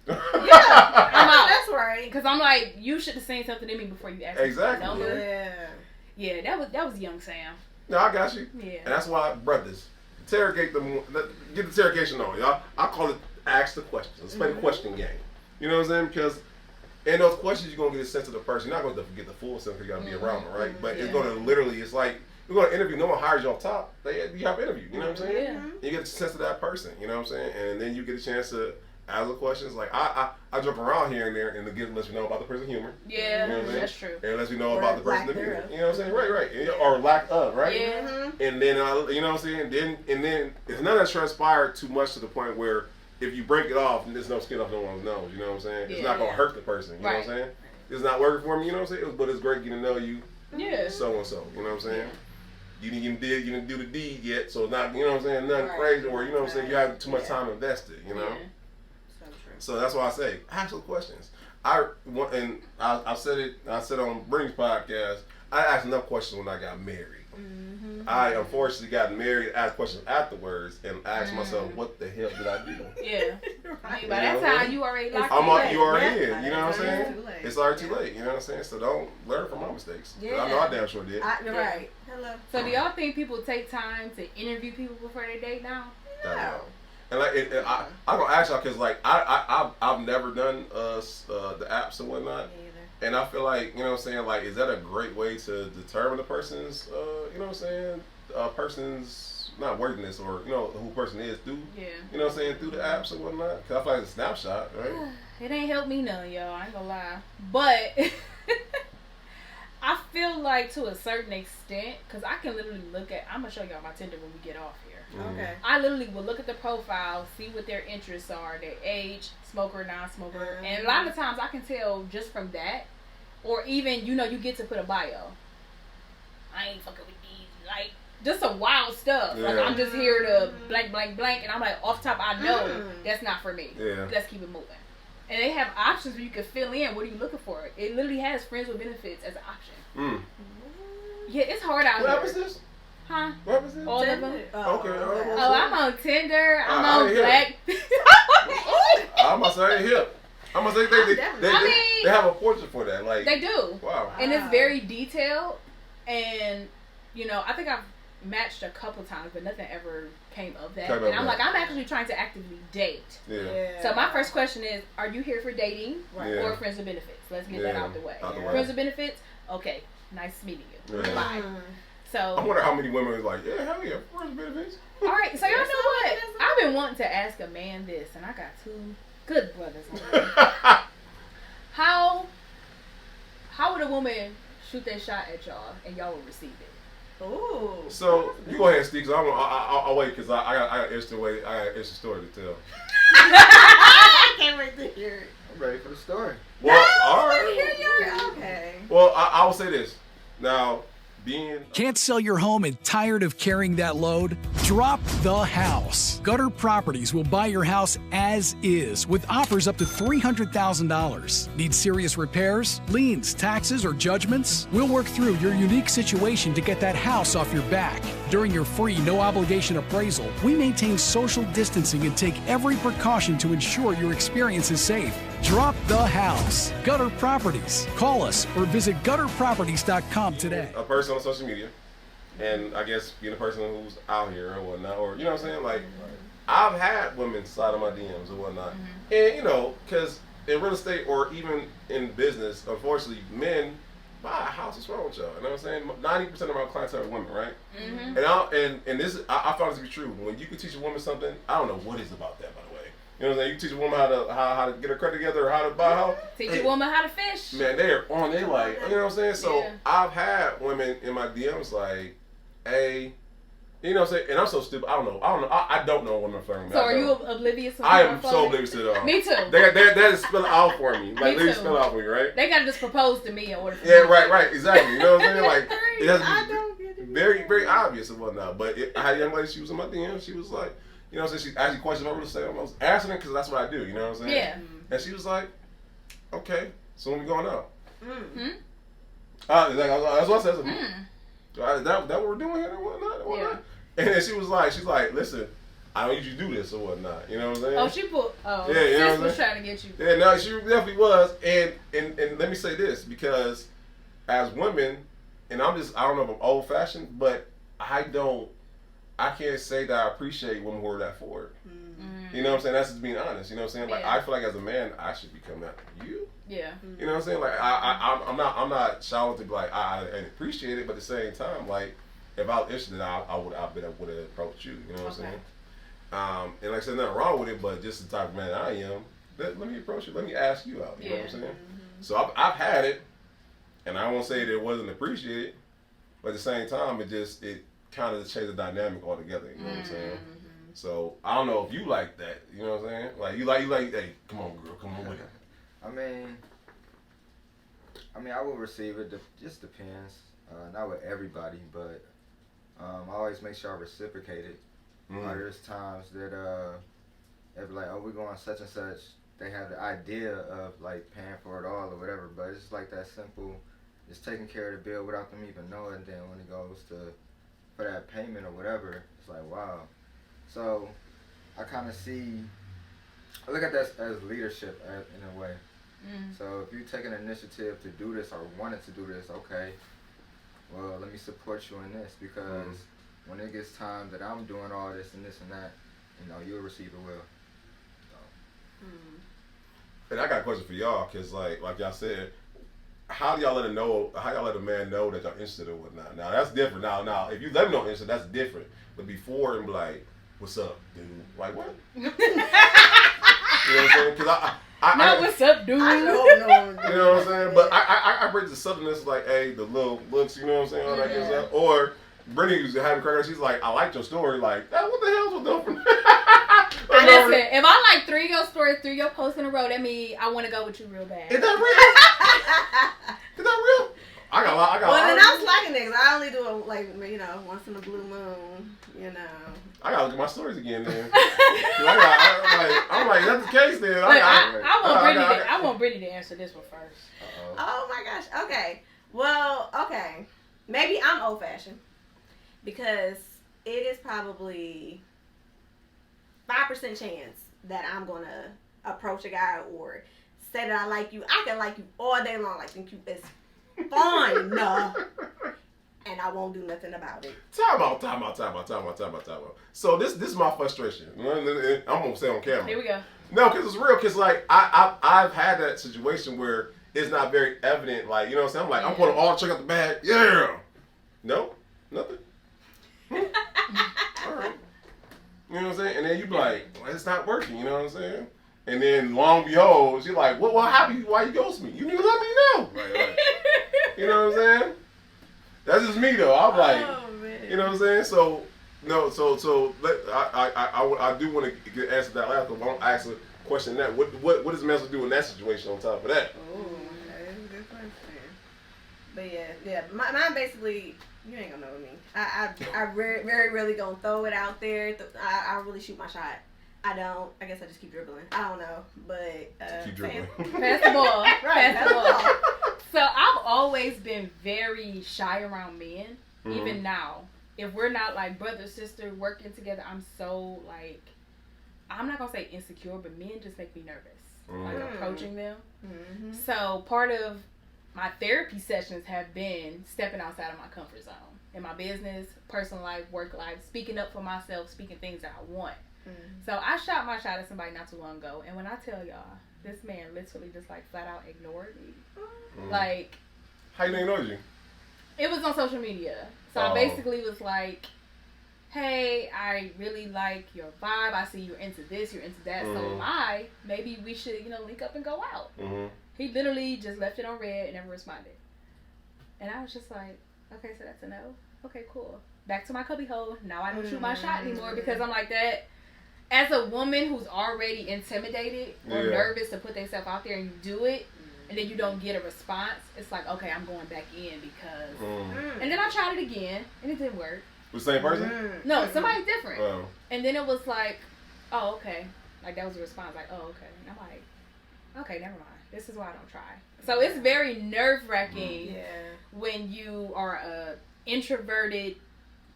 I'm out. That's right. Because I'm like, you should have seen something in me before you asked me for a number. Yeah. Yeah, that was young Sam. No, I got you. Yeah. And that's why, brothers, interrogate them. Get the interrogation on, y'all. I call it ask the questions. Let's play the question game. You know what I'm saying? Because in those questions, you're going to get a sense of the person. You're not going to get the full sense because you got to be around them, right? But it's going to literally, it's like, you're going to interview. No one hires you off top. You have an interview. You know what I'm saying? Yeah. You get a sense of that person. You know what I'm saying? And then you get a chance to ask the questions. Like, I jump around here and there and it lets you know about the person's humor. Yeah, you know what that's true. And lets you know about the person's demeanor. thereof. You know what I'm saying? Right. Or lack of, right? Yeah. And then, you know what I'm saying? Then it's none of that transpired too much to the point where if you break it off, there's no skin off no one's nose. You know what I'm saying? It's not going to hurt the person. You know what I'm saying? It's not working for me. You know what I'm saying? But it's great getting to know you. Yeah. So and so. You know what I'm saying? You didn't do the deed yet, so not, you know what I'm saying? Nothing crazy, or you know what I'm saying? You have too much time invested. You know. So true. So that's why I say ask those questions. I said it. I said on Brings podcast. I asked enough questions when I got married. I unfortunately got married, asked questions afterwards, and asked myself, "What the hell did I do?" Yeah. By that time, you already locked in. You already in. You know what I'm saying? Too late. It's already too late. You know what I'm saying? So don't learn from my mistakes. Yeah. I know I damn sure did. Right. Hello. So do y'all think people take time to interview people before they date now? No. And like, I'm gonna ask y'all because like I've never done the apps and whatnot. And I feel like, you know what I'm saying, like, is that a great way to determine a person's, you know what I'm saying, person's, not worthiness or, you know, who a person is through, you know what I'm saying, through the apps and whatnot? Because I feel like it's a snapshot, right? It ain't helped me none, y'all. I ain't gonna lie. But I feel like to a certain extent, because I can literally look at, I'm going to show y'all my Tinder when we get off here. Okay. I literally will look at the profile, see what their interests are, their age, smoker, non-smoker. And a lot of times I can tell just from that, or even, you know, you get to put a bio. I ain't fucking with these. Like, just some wild stuff. Like, I'm just here to blank, blank, blank. And I'm like, off top, I know that's not for me. Yeah. Let's keep it moving. And they have options where you can fill in. What are you looking for? It literally has friends with benefits as an option. Yeah, it's hard out here. What happens this? Huh? What happens this? All of them. Okay. Oh, I'm on Tinder. I'm on Black. I'm gonna say hip. I'm gonna say they have a portrait for that. Like they do. Wow. And it's very detailed. And you know, I think I've matched a couple times, but nothing ever came of that. And I'm like, I'm actually trying to actively date. Yeah. So my first question is, are you here for dating or friends with benefits? Let's get that out the way. Friends with benefits? Okay. Nice meeting you. Bye. So I wonder how many women is like, yeah, hell yeah, friends with benefits. All right, so y'all know what? I've been wanting to ask a man this, and I got two good brothers. How would a woman shoot their shot at y'all and y'all would receive it? Ooh. So you go ahead, Steve. Cause I'll wait because I got an interesting story to tell. I can't wait to hear it. I'm ready for the story. Well, all right. Okay. Well, I will say this. Now, Can't sell your home and tired of carrying that load? Drop the house. Gutter Properties will buy your house as is with offers up to $300,000. Need serious repairs, liens, taxes, or judgments? We'll work through your unique situation to get that house off your back. During your free, no-obligation appraisal, we maintain social distancing and take every precaution to ensure your experience is safe. Drop the house. Gutter Properties. Call us or visit gutterproperties.com today. A person on social media, and I guess being a person who's out here or whatnot, or you know what I'm saying, like I've had women slide on my DMs or whatnot, and you know, because in real estate or even in business, unfortunately, men buy a house. What's wrong with y'all? You know what I'm saying? 90% of our clients are women, right? And this, I found this to be true. When you can teach a woman something, I don't know what is about that, by the way. You know what I'm saying? You teach a woman how to get her credit together or how to buy a house. Teach a woman how to fish. Man, they're on. They like, you know what I'm saying? So I've had women in my DMs like, hey, you know what I'm saying? And I'm so stupid. I don't know. I don't know what I'm flirting. So are you oblivious? I am so oblivious to it. Me too. They just spell it out for me. Like, they just spell it out for me, right? They gotta just propose to me in order for me. Yeah, right, exactly. You know what I'm saying? Like, it has I to be don't get it. very, very obvious and whatnot. But I had a young lady, she was in my DM. She was like, you know what I'm saying? She asked me questions about real estate. I was answering it because that's what I do. You know what I'm saying? Yeah. And she was like, okay, so when we going out? Hmm? That's what I said. Is that what we're doing here and whatnot? Yeah. And then she's like, listen, I don't usually do this or whatnot. You know what I'm saying? Oh, she put. Oh, yeah, you know sis was trying to get you. Yeah, no, she definitely was. And let me say this, because as women, and I don't know if I'm old fashioned, but I can't say that I appreciate women who are that forward. You know what I'm saying? That's just being honest. You know what I'm saying? Like, I feel like as a man, I should become that. You? Yeah. You know what I'm saying? Like, I'm not shallow to be like, I appreciate it, but at the same time, like, if I was interested, I would have approached you. You know what I'm saying? And like I said, nothing wrong with it, but just the type of man I am, let me approach you. Let me ask you out. You know what I'm saying? So I've had it, and I won't say that it wasn't appreciated, but at the same time, it kind of changed the dynamic altogether. You know what I'm saying? So I don't know if you like that. You know what I'm saying? Like you like, hey, come on, girl, come on with it. I mean, I will receive it. Just depends. Not with everybody, but I always make sure I reciprocate it. There's times that they'll be like, oh, we're going such and such. They have the idea of like paying for it all or whatever, but it's like that simple, just taking care of the bill without them even knowing. Then when it goes for that payment or whatever, it's like, wow. So I kind of I look at that as leadership in a way. So if you take an initiative to do this or wanted to do this, okay, well, let me support you in this, because when it gets time that I'm doing all this and this and that, you know, you'll receive it well. So. And I got a question for y'all, because like y'all said, how do y'all let a man know that y'all interested or whatnot? Now that's different. Now if you let him know interested, that's different. But before, and be like, what's up, dude? Like, what? You know what I'm saying? Because what's up, dude? I know. You know what I'm saying? But I bring the southernness, like, hey, the little looks, you know what I'm saying? All that good stuff. Or Brittany was having cracker. She's like, I liked your story. Like, what the hell's with them? Listen, if I like 3 of your stories, 3 of your posts in a row, that means I want to go with you real bad. Is that real? Is that real? I got. Well, then I'm slacking niggas. I only do it like, you know, once in a blue moon. You know. I gotta look at my stories again then. I'm like, that's the case then. I want Brittany to answer this one first. Oh my gosh. Okay. Well, okay. Maybe I'm old fashioned, because it is probably 5% chance that I'm gonna approach a guy or say that I like you. I can like you all day long, like think you is fine, and I won't do nothing about it. Time out. So this is my frustration. I'm gonna say on camera. Here we go. No, because it's real. Because like I've had that situation where it's not very evident. Like, you know what I'm saying? I'm like, I'm putting all check out the bag. Yeah. No, nothing. All right. You know what I'm saying? And then you be like, well, it's not working. You know what I'm saying? And then long behold, she's like, well, why you ghost me? You need to let me know. Right. You know what I'm saying? That's just me though. I'm like, you know what I'm saying? So no, I do want to get answer that last, but I want to ask a question that what does men do in that situation on top of that? Oh, that's a good question. But yeah, mine basically, you ain't gonna know me. I very rarely gonna throw it out there. I really shoot my shot. I guess I just keep dribbling. I don't know, but keep dribbling. Pass the ball. Pass the ball. So I've always been very shy around men. Even now, if we're not like brother sister working together, I'm so like, I'm not gonna say insecure, but men just make me nervous. Like approaching them. So part of my therapy sessions have been stepping outside of my comfort zone in my business, personal life, work life, speaking up for myself, speaking things that I want. So I shot my shot at somebody not too long ago, and when I tell y'all, this man literally just like flat out ignored me. Like, how you ignored you? It was on social media. So I basically was like, hey, I really like your vibe. I see you're into this, you're into that. So maybe we should, link up and go out. He literally just left it on red and never responded. And I was just like, okay, so that's a no. Okay, cool. Back to my cubby hole. Now I don't shoot my shot anymore because I'm like that. As a woman who's already intimidated or nervous to put themselves out there and you do it, and then you don't get a response, it's like, okay, I'm going back in because... And then I tried it again, and it didn't work. The same person? No, somebody different. Oh. And then it was like, oh, okay. Like, that was a response. Like, oh, okay. And I'm like, okay, never mind. This is why I don't try. So it's very nerve-wracking when you are a introverted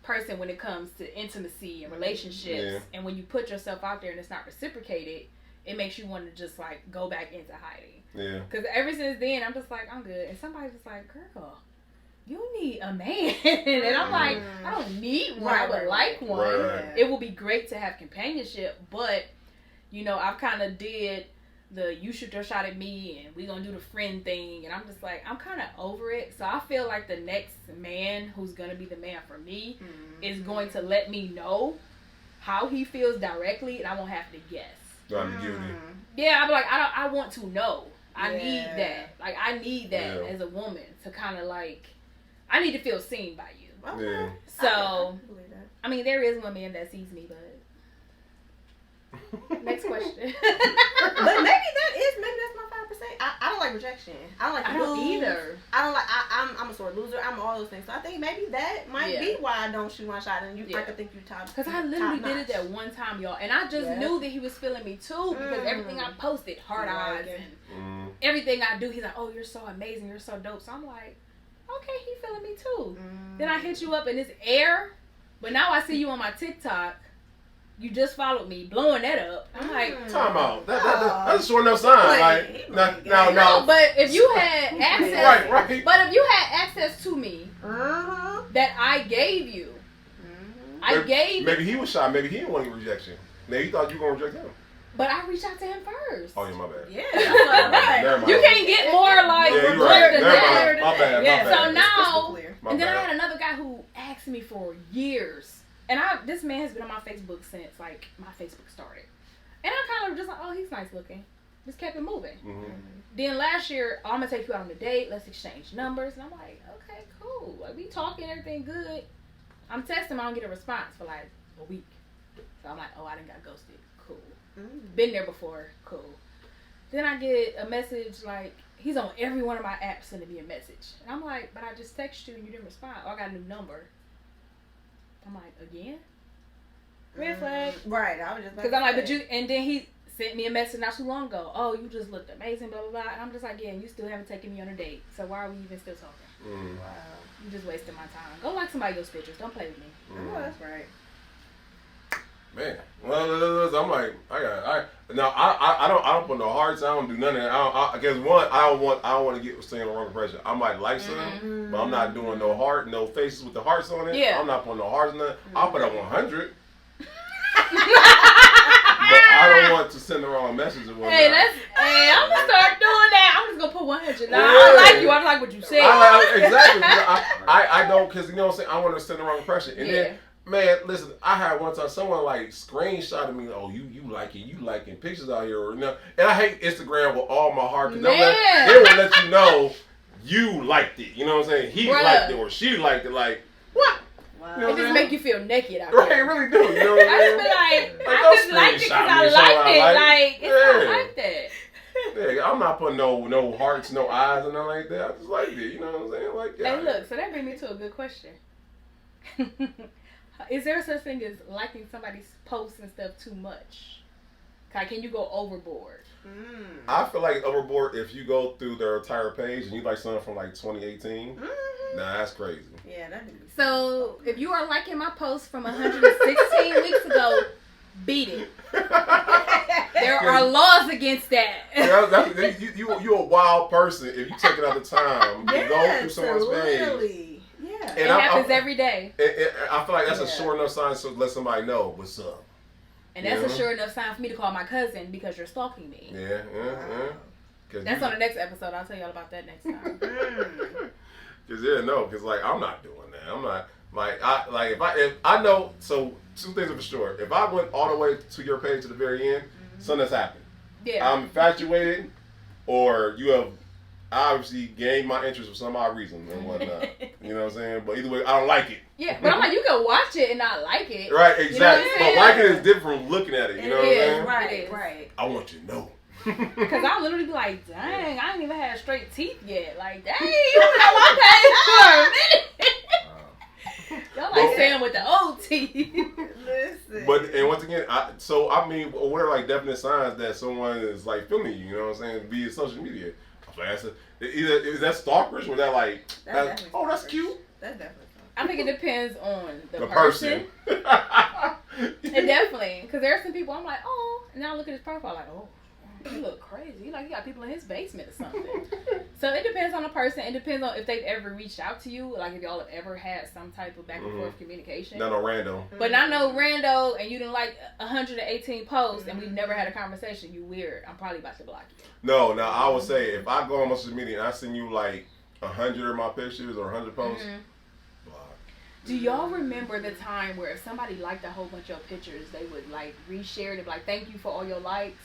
person when it comes to intimacy and relationships. And when you put yourself out there and it's not reciprocated, it makes you want to just, like, go back into hiding. Yeah. Because ever since then, I'm just like, I'm good. And somebody's just like, girl, you need a man. And I'm like, I don't need one. I would like one. Right. It would be great to have companionship. But, I've kind of did the you shoot your shot at me and we gonna do the friend thing. And I'm just like, I'm kind of over it. So I feel like the next man who's going to be the man for me is going to let me know how he feels directly. And I won't have to guess. Yeah, I'm like, I want to know. I need that. Like, I need that as a woman to kind of like, I need to feel seen by you. Okay. Yeah. So, I mean, there is one man that sees me, but next question. But maybe that's my 5%. I don't like rejection. I don't like to I don't lose. either. I don't like. I'm a sore loser. I'm all those things. So I think maybe that might be why I don't shoot my shot. And I could think you top. Because I literally did it that one time, y'all, and I just knew that he was feeling me too because everything I posted, hard eyes, and everything I do, he's like, "Oh, you're so amazing. You're so dope." So I'm like, okay, he feeling me too. Then I hit you up in this air, but now I see you on my TikTok. You just followed me, blowing that up. I'm like, time out. That's a short enough sign. No, but if you had access, right. But if you had access to me that I gave you, maybe he was shy. Maybe he didn't want any rejection. Maybe he thought you were gonna reject him. But I reached out to him first. Oh, yeah, my bad. Yeah, that's right. You can't get more like you're clear right. than Never that. mind. My bad. So now, My and then bad. I had another guy who asked me for years. And this man has been on my Facebook since, like, my Facebook started. And I kind of just like, oh, he's nice looking. Just kept it moving. Then last year, I'm going to take you out on a date. Let's exchange numbers. And I'm like, okay, cool. Like, we talking, everything good. I'm texting him. I don't get a response for, like, a week. So I'm like, oh, I done got ghosted. Cool. Been there before. Cool. Then I get a message, like, he's on every one of my apps sending me a message. And I'm like, but I just texted you and you didn't respond. Oh, I got a new number. I'm like, again? Red flag. Right, I was just because I'm like, but you, and then he sent me a message not too long ago. Oh, you just looked amazing, blah, blah, blah. And I'm just like, yeah, you still haven't taken me on a date. So why are we even still talking? Wow. You just wasting my time. Go like somebody else's pictures. Don't play with me. Oh, that's right. Man, well, I'm like, I don't put no hearts. I don't do none of that. I guess I don't want to get staying on the wrong impression. I might like something, but I'm not doing no heart, no faces with the hearts on it. Yeah. I'm not putting no hearts on it. I'll put up 100. But I don't want to send the wrong message or whatnot. Hey, I'm gonna start doing that. I'm just gonna put 100. Nah, I like you. I like what you said. Exactly. I don't, because you know what I'm saying. I want to send the wrong impression, and then. Man, listen, I had one time someone like screenshotted me, oh, you liking pictures out here, or no. And I hate Instagram with all my heart, because they will let you know you liked it. You know what I'm saying? He liked it, or she liked it. Like, what? Wow. You know, it just make you feel naked out there. Right, it really do. You know what I just be like, I just liked it because I liked it. Like, it's not like that. Yeah, I'm not putting no hearts, no eyes, and nothing like that. I just liked it. You know what I'm saying? Like, yeah. Hey, look, so that brings me to a good question. Is there such thing as liking somebody's posts and stuff too much? Can you go overboard? I feel like overboard if you go through their entire page and you like something from like 2018. Nah, that's crazy. Yeah, that'd be. So if you are liking my post from 116 weeks ago, beat it. There are laws against that. You a wild person if you take it out the time to go through someone's page. Yeah. It happens every day. I feel like that's a sure enough sign to let somebody know what's up. And that's a sure enough sign for me to call my cousin because you're stalking me. Yeah. That's on the next episode. I'll tell y'all about that next time. Because like I'm not doing that. I'm not. Like if I know, so two things are for sure. If I went all the way to your page to the very end, something has happened. Yeah. I'm infatuated, or you have obviously gained my interest for some odd reason and whatnot. You know what I'm saying? But either way, I don't like it. Yeah, but I'm like, you can watch it and not like it. Right, exactly. You know what I'm But saying? liking it is different from looking at it. You know what I'm saying? Right, right. I want you to know. Because I'll literally be like, dang, I ain't even had straight teeth yet. Like, dang, you been on my page for a minute. Y'all like saying with the old teeth. Listen. But and once again, I mean, what are like definite signs that someone is like filming you? You know what I'm saying? Via social media. Either is that stalkerish or that like, that's cute. That's definitely. I think it depends on the person. It definitely, because there are some people I'm like, oh, and now I look at his profile like, oh, he look crazy. Like, he got people in his basement or something. So it depends on the person. It depends on if they've ever reached out to you. Like, if y'all have ever had some type of back and forth communication. Not no rando. But not no rando, and you didn't like 118 posts, and we've never had a conversation. You weird. I'm probably about to block you. No, now I would say if I go on my social media and I send you like 100 of my pictures or 100 posts, block. Do y'all remember the time where if somebody liked a whole bunch of your pictures, they would like reshare it, like, thank you for all your likes?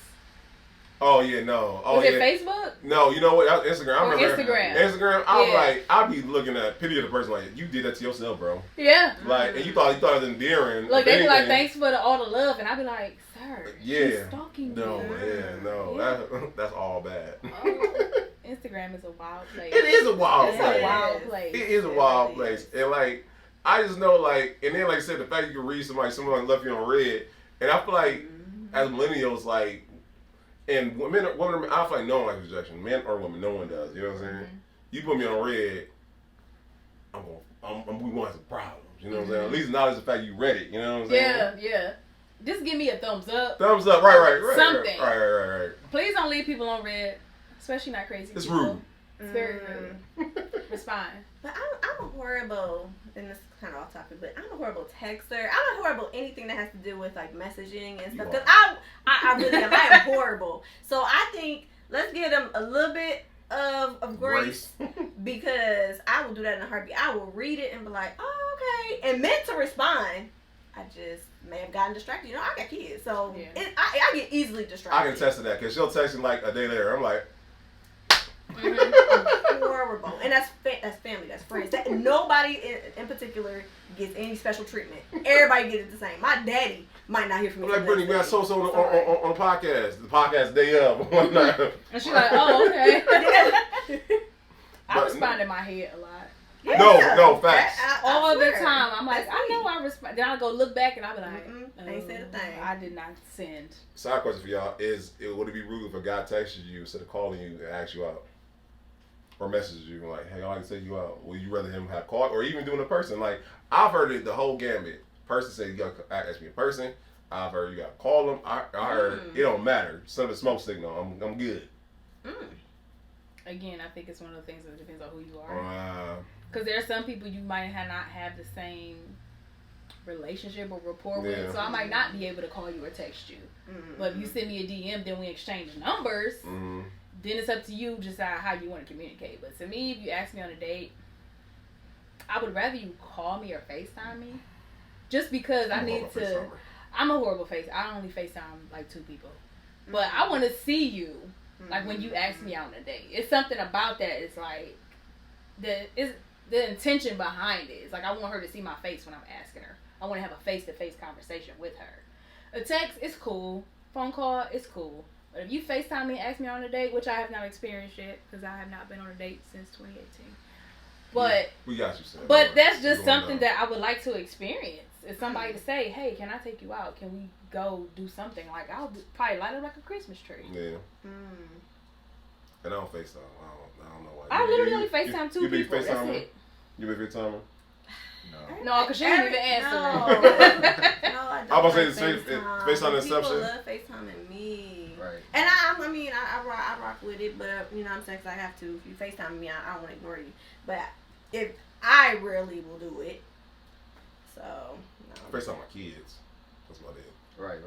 Oh yeah, no. Oh, Was it Facebook? No, you know what? That was Instagram. I remember Instagram. I was like, I'd be looking at pity of the person like, you did that to yourself, bro. Yeah. Like, and you thought it was endearing. Look, they be like, thanks for all the love, and I'd be like, sir, she's stalking me. No, that's all bad. Oh, Instagram is a wild place. It is a wild It's place. a wild place. It is a wild place, and like, I just know, like, and then like I said, the fact you can read someone left you on red, and I feel like as millennials, like. And women, I feel like no one likes rejection. Men or women, no one does. You know what I'm saying? You put me on red, we want some problems. You know what I'm saying? At least acknowledge the fact you read it. You know what I'm saying? Yeah. Just give me a thumbs up. Thumbs up, right. Something. Right. Please don't leave people on red, especially not crazy It's people. rude. It's very rude. Respond. But I'm a horrible, and this is kind of off topic, but I'm a horrible texter. I'm a horrible anything that has to do with like messaging and stuff. Because I really am. I am horrible. So I think let's give them a little bit of grace because I will do that in a heartbeat. I will read it and be like, oh, okay, and meant to respond. I just may have gotten distracted. You know, I got kids, so I get easily distracted. I can attest to that because she'll text me like a day later. I'm like. Horrible, and that's family, that's friends. Nobody in particular gets any special treatment. Everybody gets it the same. My daddy might not hear from me. I'm like, Brittany, we got so on the podcast. The podcast day of one night. And she's like, oh, okay. I respond in my head a lot. Yeah. No, facts. All the time. I'm like, I know I respond. Then I go look back and I'll be like, I ain't said a thing. I did not send. Side question for y'all is, would it be rude if a guy texted you instead of calling you and ask you out? Or messages you like, hey, I like to take you out. Would you rather him have called or even doing a person? Like, I've heard it the whole gambit. Person said you got to ask me in person. I've heard you got to call them. I heard it don't matter. Send a smoke signal. I'm good. Again, I think it's one of the things that depends on who you are. Because there are some people you might not have the same relationship or rapport with, so I might not be able to call you or text you. But if you send me a DM, then we exchange numbers. Then it's up to you to decide how you want to communicate. But to me, if you ask me on a date, I would rather you call me or FaceTime me. Just because I'm a horrible face. I only FaceTime like 2 people. But I want to see you. Like when you ask me out on a date. It's something about that. It's like the intention behind it. It's like I want her to see my face when I'm asking her. I want to have a face-to-face conversation with her. A text is cool. Phone call is cool. But if you FaceTime me and ask me on a date, which I have not experienced yet, because I have not been on a date since 2018. But we got you, Sam. But that's just something that I would like to experience. It's somebody to say, hey, can I take you out? Can we go do something? Like, I'll probably light up like a Christmas tree. Yeah. And I don't FaceTime. I don't know why. I literally only FaceTime 2 people. That's it. You big FaceTimer? No, because she didn't even answer. No, I don't. I was about to say FaceTime Inception. People love FaceTiming me. Right. And I rock with it, but you know what I'm saying, 'cause I have to. If you FaceTime me, I don't want to ignore you. But if I rarely will do it, so no. FaceTime my kids. That's about it. Right.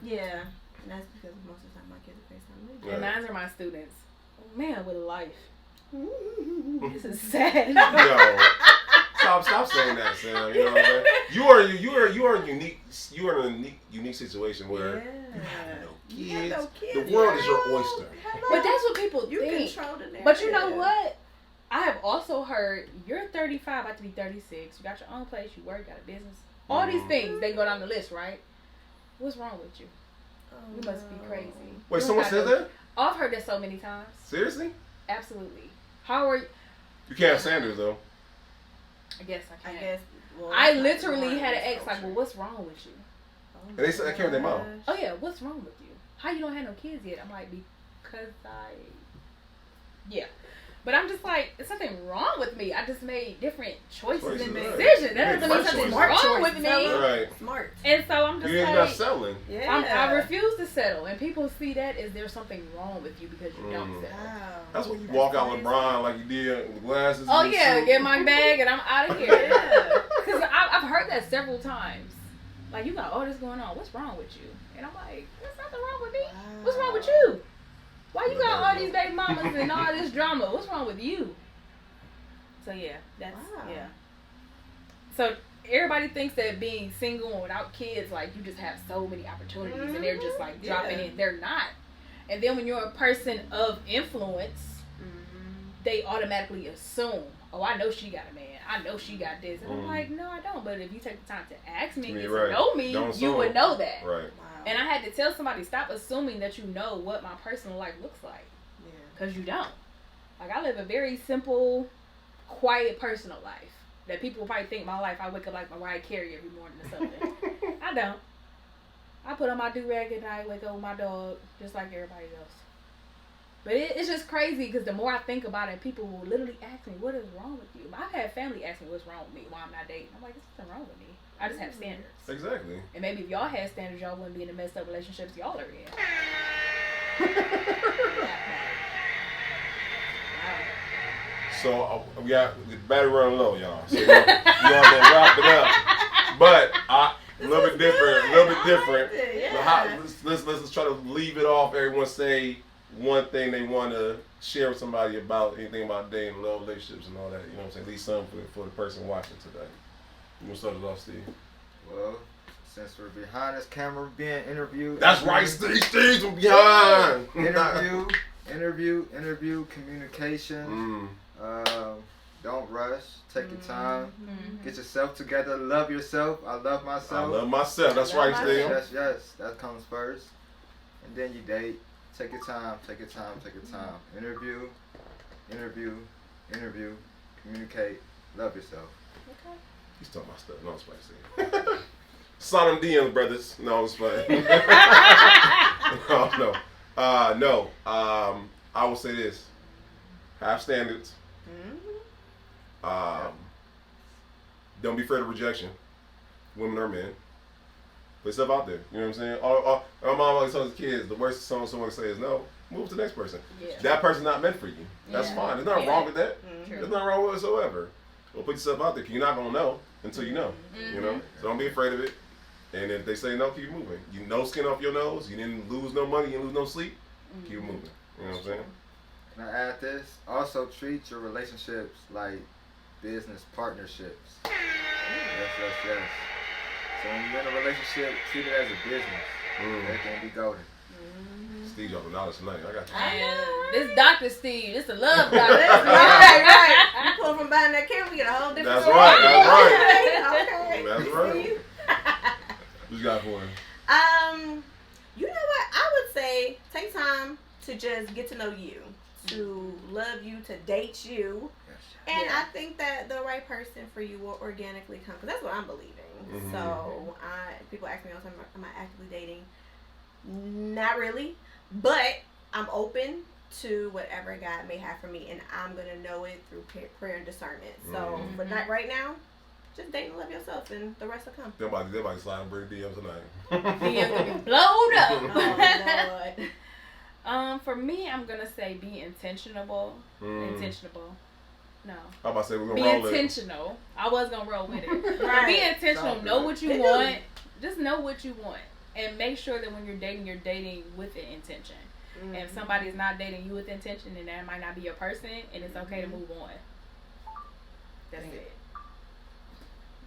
Yeah, and that's because most of the time my kids are FaceTime me. And mine are my students. Oh, man, with a life. This is sad. Yo. Stop saying that, Sam. You know what I'm saying? You are unique. You are in a unique situation where you have no kids. The world is your oyster. But that's what people You think. control the narrative. But you know what? I have also heard you're 35, about to be 36. You got your own place. You work, got a business. All these things, they go down the list, right? What's wrong with you? You must be crazy. Wait, someone said that? Oh, I've heard that so many times. Seriously? Absolutely. How are you? You can't have Sanders though. I guess I can't. I guess. Well, I literally had an ex like, well, what's wrong with you? And they said I came with their mom. Oh yeah, what's wrong with you? How you don't have no kids yet? I'm like, because yeah. But I'm just like, there's something wrong with me. I just made different choices and right. decisions. That doesn't mean something's Smart wrong with me. Right. Smart. And so I'm just You ain't like, not selling. I refuse to settle. And people see that as there's something wrong with you because you don't settle. Wow. That's when you walk out LeBron like you did with the glasses. Oh and the yeah, suit. get my bag and I'm out of here. Because I've heard that several times. Like, you got all this going on. What's wrong with you? And I'm like, there's nothing wrong with me. What's wrong with you? Why you got all these baby mamas and all this drama? What's wrong with you? So yeah, that's yeah. So everybody thinks that being single and without kids, like, you just have so many opportunities and they're just like dropping in. They're not. And then when you're a person of influence, they automatically assume, oh, I know she got a man. I know she got this. And I'm like, no, I don't. But if you take the time to ask me and get to know me, you would know that. Right. And I had to tell somebody, stop assuming that you know what my personal life looks like. Because you don't. Like, I live a very simple, quiet personal life that people probably think my life, I wake up like Mariah Carey every morning or something. I don't. I put on my do-rag at night, wake up with my dog, just like everybody else. But it's just crazy because the more I think about it, people will literally ask me, what is wrong with you? I've had family ask me what's wrong with me while I'm not dating. I'm like, there's nothing wrong with me. I just have standards. Exactly. And maybe if y'all had standards, y'all wouldn't be in the messed up relationships y'all are in. So we got the battery running low, y'all. So we're gonna wrap it up. But a little bit different. Let's try to leave it off. Everyone say one thing they want to share with somebody about anything about dating, love, relationships, and all that. You know what I'm saying? At least something for the person watching today. You want to start it off, Steve? Well, since we're behind this camera being interviewed. That's right, Steve. Steve's behind. Interview, communication. Don't rush. Take your time. Get yourself together. Love yourself. I love myself. I love myself. That's right, Steve. Yes. That comes first. And then you date. Take your time. Interview. Communicate. Love yourself. Okay. He's talking about stuff. No, it's funny. Sign them DMs, brothers. No, it's funny. No. I will say this. Have standards. Don't be afraid of rejection. Women or men. Put yourself out there. You know what I'm saying? My mom always tells the kids, the worst someone can say is no. Move to the next person. Yeah. That person's not meant for you. That's fine. There's nothing wrong with that. There's nothing wrong with it whatsoever. Well, put yourself out there because you're not going to know until you know. You know? So don't be afraid of it. And if they say no, keep moving. You no skin off your nose. You didn't lose no money. You didn't lose no sleep. Keep moving. You know what I'm saying? Can I add this? Also treat your relationships like business partnerships. Yes. So when you're in a relationship, treat it as a business. Everything be golden. Steve dropping knowledge tonight. I got you. This Dr. Steve, this a love doctor. right. You pull from behind that camera, we get a whole different That's story. right. Okay. That's right. What you got for him? You know what? I would say take time to just get to know you, to love you, to date you. And I think that the right person for you will organically come, because that's what I'm believing. So people ask me all the time, am I actively dating? Not really, but I'm open to whatever God may have for me, and I'm going to know it through prayer and discernment. So for that right now, just date and love yourself, and the rest will come. Everybody slide and bring DMs tonight. DMs gonna be blown up. Oh, Lord. For me, I'm gonna say be intentional. Intentional. No. I'm about to say we're gonna be roll intentional. I was gonna roll with it. Right. Be intentional. Know what you want. Just know what you want, and make sure that when you're dating with an intention. And if somebody is not dating you with intention, then that might not be your person, and it's okay to move on. That's it.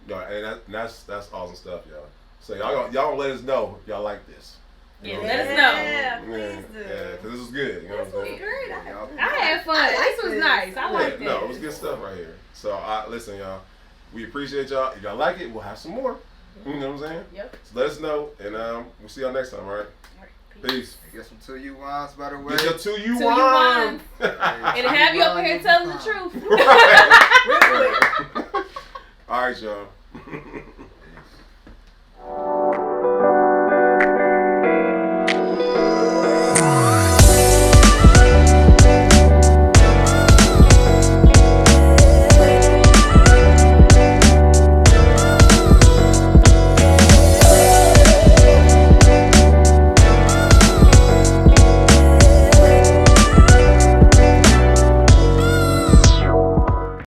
No, and that's awesome stuff, y'all. So y'all let us know if y'all like this. Yeah, know let what us I'm know. Yeah, saying? please do. Yeah, because this was good. You know This what I'm was saying? great. I had fun. This was nice. I like No, it this. was good stuff right here. So listen, y'all. We appreciate y'all. If y'all like it, we'll have some more. You know what I'm saying? Yep. So let us know, and we'll see y'all next time. All right. Peace. Get some 2U wines, by the way. Get your 2U Two wine. wines. And have you up here telling the truth. Right. All right, y'all.